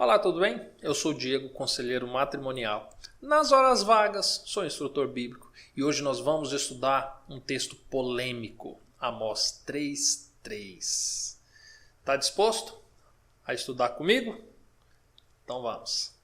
Olá, tudo bem? Eu sou o Diego, conselheiro matrimonial. Nas horas vagas, sou instrutor bíblico e hoje nós vamos estudar um texto polêmico, Amós 3:3. Está disposto a estudar comigo? Então vamos.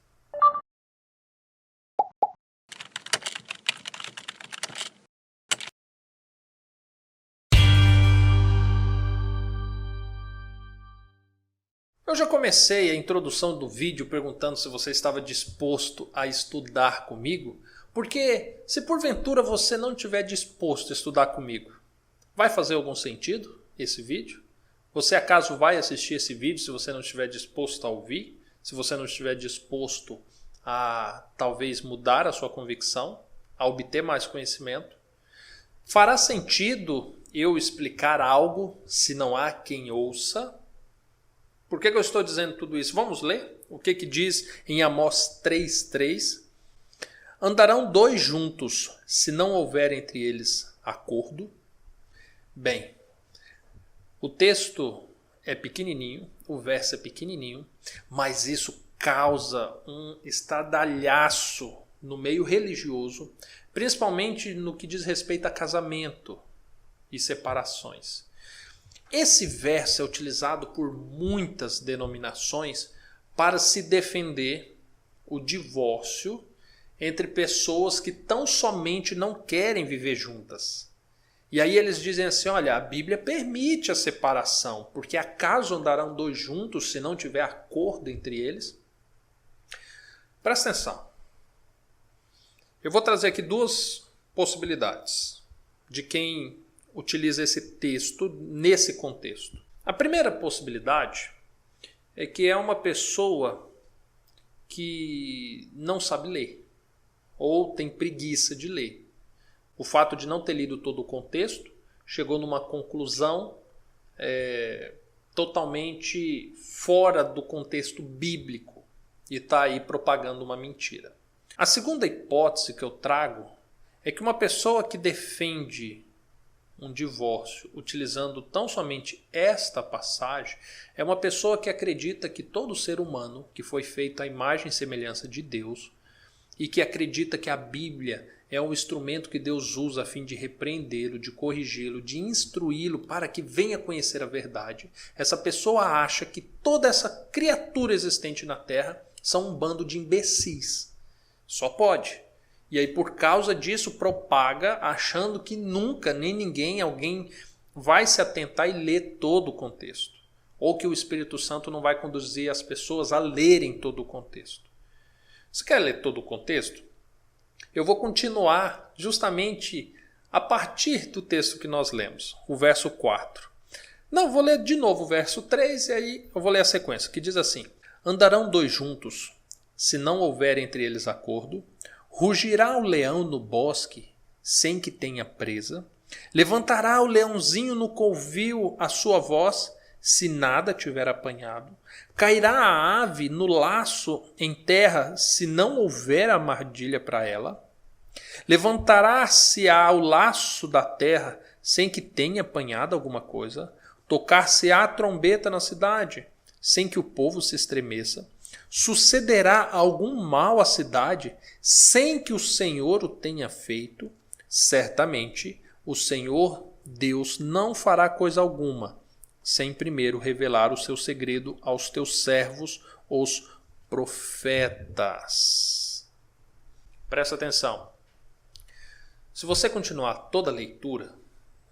Eu já comecei a introdução do vídeo perguntando se você estava disposto a estudar comigo, porque se porventura você não estiver disposto a estudar comigo, vai fazer algum sentido esse vídeo? Você acaso vai assistir esse vídeo se você não estiver disposto a ouvir? Se você não estiver disposto a talvez mudar a sua convicção, a obter mais conhecimento? Fará sentido eu explicar algo se não há quem ouça? Por que eu estou dizendo tudo isso? Vamos ler o que diz em Amós 3:3. Andarão dois juntos, se não houver entre eles acordo? Bem, o texto é pequenininho, o verso é pequenininho, mas isso causa um estardalhaço no meio religioso, principalmente no que diz respeito a casamento e separações. Esse verso é utilizado por muitas denominações para se defender o divórcio entre pessoas que tão somente não querem viver juntas. E aí eles dizem assim, olha, a Bíblia permite a separação, porque acaso andarão dois juntos se não tiver acordo entre eles? Presta atenção. Eu vou trazer aqui duas possibilidades de quem utiliza esse texto nesse contexto. A primeira possibilidade é que é uma pessoa que não sabe ler ou tem preguiça de ler. O fato de não ter lido todo o contexto chegou numa conclusão totalmente fora do contexto bíblico e está aí propagando uma mentira. A segunda hipótese que eu trago é que uma pessoa que defende um divórcio utilizando tão somente esta passagem é uma pessoa que acredita que todo ser humano que foi feito à imagem e semelhança de Deus e que acredita que a Bíblia é um instrumento que Deus usa a fim de repreendê-lo, de corrigi-lo, de instruí-lo para que venha conhecer a verdade. Essa pessoa acha que toda essa criatura existente na Terra são um bando de imbecis. Só pode. E aí por causa disso propaga achando que nunca, nem ninguém, alguém vai se atentar e ler todo o contexto. Ou que o Espírito Santo não vai conduzir as pessoas a lerem todo o contexto. Você quer ler todo o contexto? Eu vou continuar justamente a partir do texto que nós lemos, o verso 4. Não, vou ler de novo o verso 3 e aí eu vou ler a sequência, que diz assim. Andarão dois juntos, se não houver entre eles acordo. Rugirá o leão no bosque, sem que tenha presa. Levantará o leãozinho no covil a sua voz, se nada tiver apanhado. Cairá a ave no laço em terra, se não houver armadilha para ela. Levantará-se-á o laço da terra, sem que tenha apanhado alguma coisa. Tocar-se-á a trombeta na cidade, sem que o povo se estremeça. Sucederá algum mal à cidade, sem que o Senhor o tenha feito? Certamente, o Senhor Deus não fará coisa alguma, sem primeiro revelar o seu segredo aos teus servos, os profetas. Presta atenção. Se você continuar toda a leitura,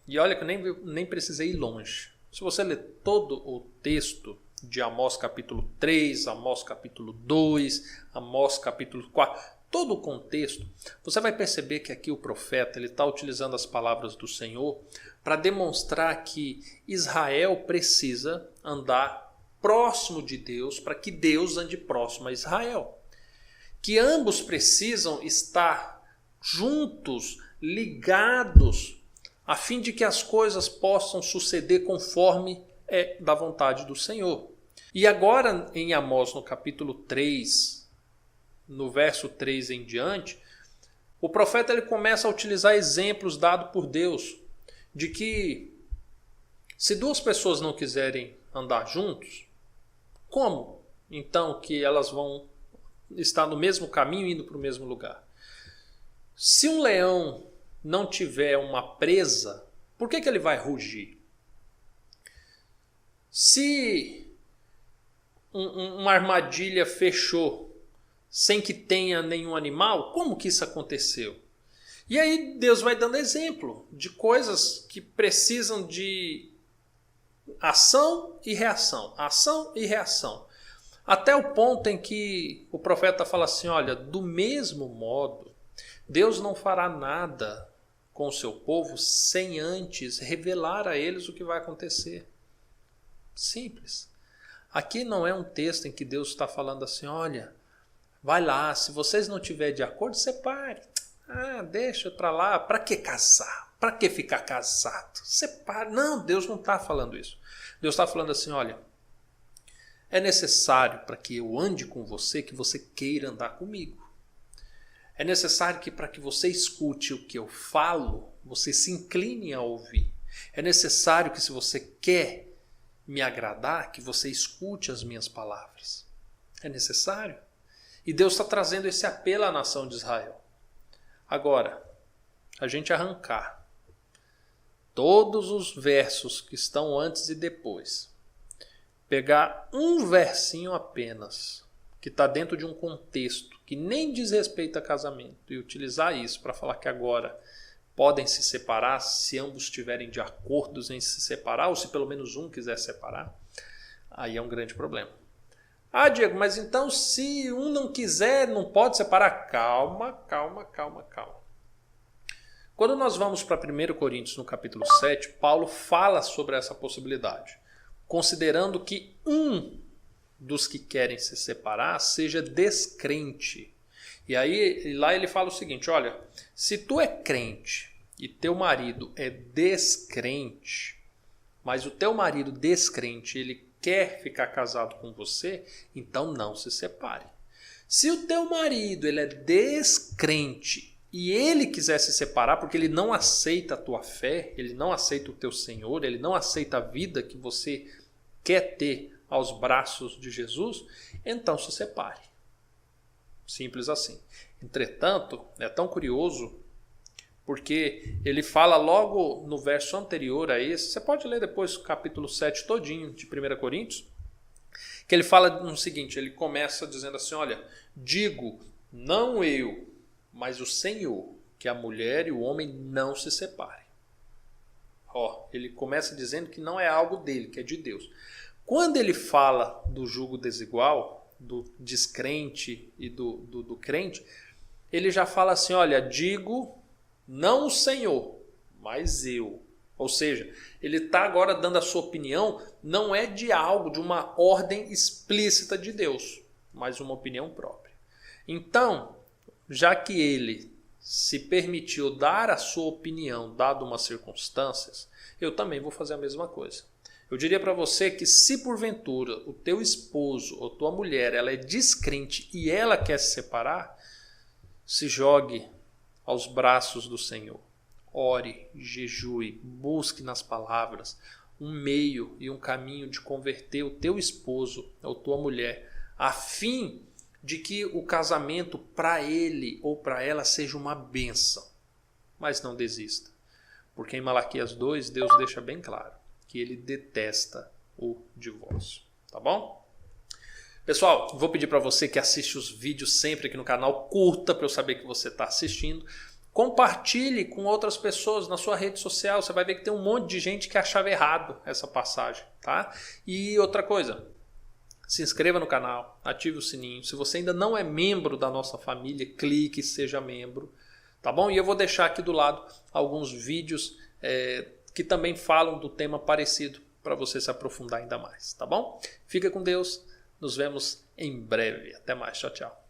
e olha que eu nem precisei ir longe, se você ler todo o texto de Amós capítulo 3, Amós capítulo 2, Amós capítulo 4, todo o contexto, você vai perceber que aqui o profeta está utilizando as palavras do Senhor para demonstrar que Israel precisa andar próximo de Deus para que Deus ande próximo a Israel. Que ambos precisam estar juntos, ligados, a fim de que as coisas possam suceder conforme é da vontade do Senhor. E agora em Amós, no capítulo 3, no verso 3 em diante, o profeta ele começa a utilizar exemplos dados por Deus, de que se duas pessoas não quiserem andar juntos, como então que elas vão estar no mesmo caminho, indo para o mesmo lugar. Se um leão não tiver uma presa, por que ele vai rugir? Se uma armadilha fechou sem que tenha nenhum animal, como que isso aconteceu? E aí Deus vai dando exemplo de coisas que precisam de ação e reação. Ação e reação. Até o ponto em que o profeta fala assim, olha, do mesmo modo, Deus não fará nada com o seu povo sem antes revelar a eles o que vai acontecer. Simples. Aqui não é um texto em que Deus está falando assim, olha, vai lá, se vocês não tiverem de acordo, separe. Deixa para lá, para que casar? Para que ficar casado? Separe. Não, Deus não está falando isso. Deus está falando assim, olha, é necessário para que eu ande com você, que você queira andar comigo. É necessário que para que você escute o que eu falo, você se incline a ouvir. É necessário que se você quer me agradar, que você escute as minhas palavras. É necessário. E Deus está trazendo esse apelo à nação de Israel. Agora, a gente arrancar todos os versos que estão antes e depois, pegar um versinho apenas, que está dentro de um contexto que nem diz respeito a casamento, e utilizar isso para falar que agora podem se separar se ambos estiverem de acordo em se separar, ou se pelo menos um quiser separar, aí é um grande problema. Diego, mas então se um não quiser, não pode separar? Calma. Quando nós vamos para 1 Coríntios, no capítulo 7, Paulo fala sobre essa possibilidade, considerando que um dos que querem se separar seja descrente. E aí lá ele fala o seguinte, olha, se tu é crente e teu marido é descrente, mas o teu marido descrente, ele quer ficar casado com você, então não se separe. Se o teu marido ele é descrente e ele quiser se separar porque ele não aceita a tua fé, ele não aceita o teu Senhor, ele não aceita a vida que você quer ter aos braços de Jesus, então se separe. Simples assim. Entretanto, é tão curioso porque ele fala logo no verso anterior a esse, você pode ler depois o capítulo 7 todinho de 1 Coríntios, que ele fala no seguinte, ele começa dizendo assim, olha, digo, não eu, mas o Senhor, que a mulher e o homem não se separem. Ele começa dizendo que não é algo dele, que é de Deus. Quando ele fala do jugo desigual, do descrente e do crente, ele já fala assim, olha, digo, não o Senhor, mas eu. Ou seja, ele está agora dando a sua opinião, não é de algo, de uma ordem explícita de Deus, mas uma opinião própria. Então, já que ele se permitiu dar a sua opinião, dado umas circunstâncias, eu também vou fazer a mesma coisa. Eu diria para você que se porventura o teu esposo ou tua mulher ela é descrente e ela quer se separar, se jogue aos braços do Senhor. Ore, jejue, busque nas palavras um meio e um caminho de converter o teu esposo ou tua mulher, a fim de que o casamento para ele ou para ela seja uma bênção. Mas não desista, porque em Malaquias 2 Deus deixa bem claro que ele detesta o divórcio. Tá bom? Pessoal, vou pedir para você que assiste os vídeos sempre aqui no canal, curta para eu saber que você está assistindo. Compartilhe com outras pessoas na sua rede social. Você vai ver que tem um monte de gente que achava errado essa passagem. Tá? E outra coisa, se inscreva no canal, ative o sininho. Se você ainda não é membro da nossa família, clique e seja membro. Tá bom? E eu vou deixar aqui do lado alguns vídeos que também falam do tema parecido para você se aprofundar ainda mais. Tá bom? Fica com Deus. Nos vemos em breve. Até mais. Tchau, tchau.